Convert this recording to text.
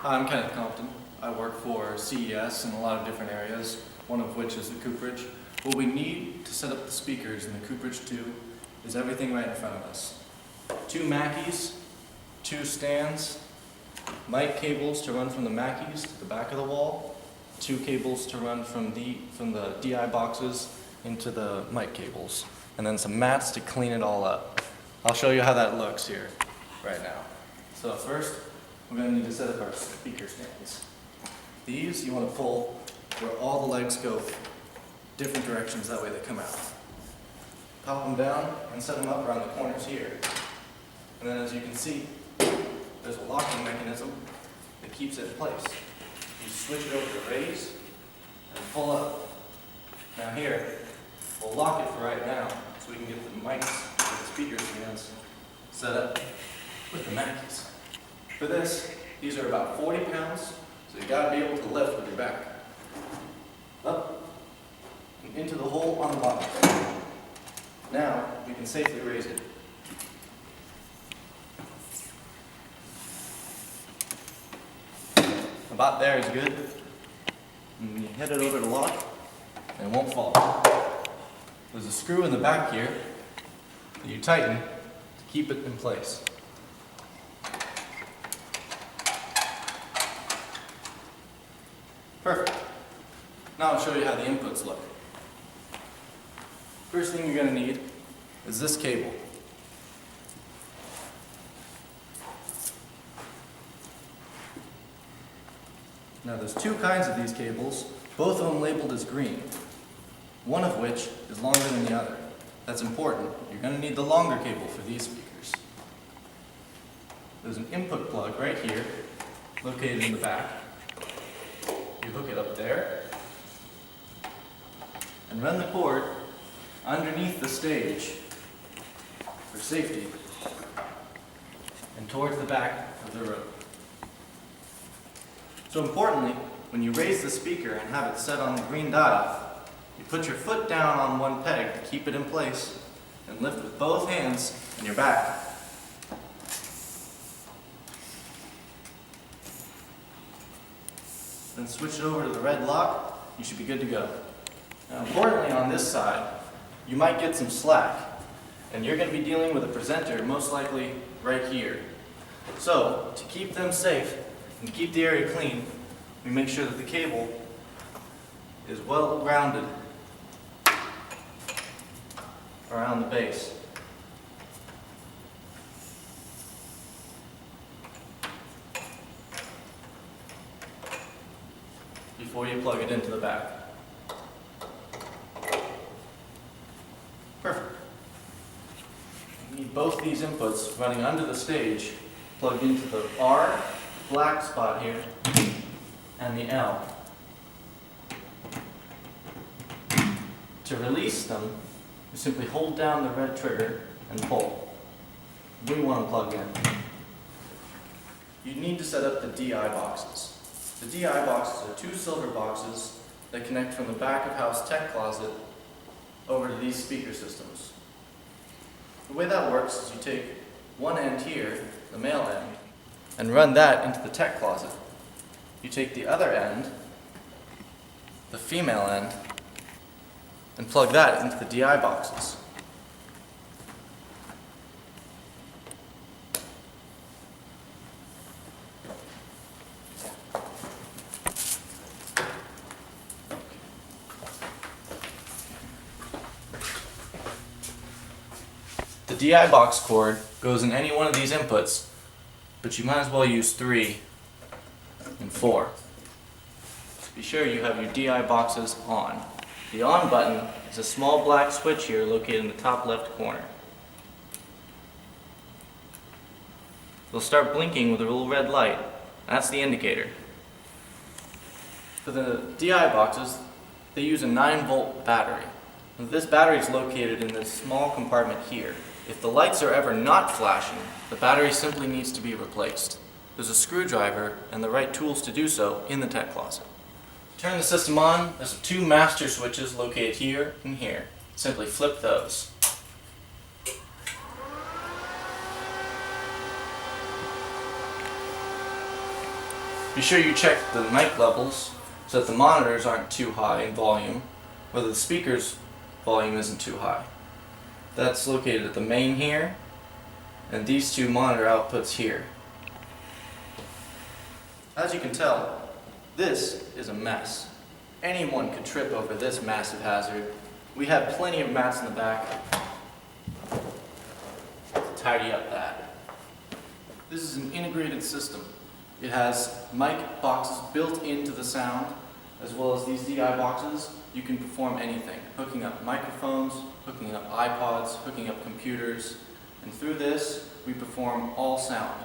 I'm Kenneth Compton. I work for CES in a lot of different areas, one of which is the Cooperage. What we need to set up the speakers in the Cooperage 2 is everything right in front of us. 2 Mackeys, 2 stands, mic cables to run from the Mackeys to the back of the wall, 2 cables to run from the DI boxes into the mic cables, and then some mats to clean it all up. I'll show you how that looks here right now. So first, we're going to need to set up our speaker stands. These you want to pull where all the legs go different directions, that way they come out. Pop them down and set them up around the corners here. And then as you can see, there's a locking mechanism that keeps it in place. You switch it over to raise and pull up. Now here, we'll lock it for right now so we can get the mics and the speaker stands set up with the Mackeys. For this, these are about 40 pounds, so you've got to be able to lift with your back. Up and into the hole on the bottom. Now, we can safely raise it. About there is good. And when you hit it over to lock, it won't fall. There's a screw in the back here that you tighten to keep it in place. Perfect. Now I'll show you how the inputs look. First thing you're going to need is this cable. Now there's 2 kinds of these cables, both of them labeled as green, one of which is longer than the other. That's important. You're going to need the longer cable for these speakers. There's an input plug right here, located in the back. You hook it up there, and run the cord underneath the stage for safety and towards the back of the room. So importantly, when you raise the speaker and have it set on the green dial, you put your foot down on one peg to keep it in place and lift with both hands and your back. Then switch it over to the red lock, you should be good to go. Now importantly on this side, you might get some slack, and you're going to be dealing with a presenter most likely right here. So, to keep them safe and keep the area clean, we make sure that the cable is well grounded around the base. Before you plug it into the back. Perfect. You need both these inputs running under the stage, plugged into the R, black spot here, and the L. To release them, you simply hold down the red trigger and pull. We want them plugged in. You need to set up the DI boxes. The DI boxes are 2 silver boxes that connect from the back of house tech closet over to these speaker systems. The way that works is you take one end here, the male end, and run that into the tech closet. You take the other end, the female end, and plug that into the DI boxes. The DI box cord goes in any one of these inputs, but you might as well use 3 and 4. So be sure you have your DI boxes on. The on button is a small black switch here located in the top left corner. It'll start blinking with a little red light. That's the indicator. For the DI boxes, they use a 9-volt battery. This battery is located in this small compartment here. If the lights are ever not flashing, the battery simply needs to be replaced. There's a screwdriver and the right tools to do so in the tech closet. To turn the system on, there's 2 master switches located here and here. Simply flip those. Be sure you check the mic levels so that the monitors aren't too high in volume, or the speaker's volume isn't too high. That's located at the main here, and these two monitor outputs here. As you can tell, this is a mess. Anyone could trip over this massive hazard. We have plenty of mats in the back to tidy up that. This is an integrated system. It has mic boxes built into the sound, as well as these DI boxes. You can perform anything, hooking up microphones, hooking up iPods, hooking up computers, and through this, we perform all sound.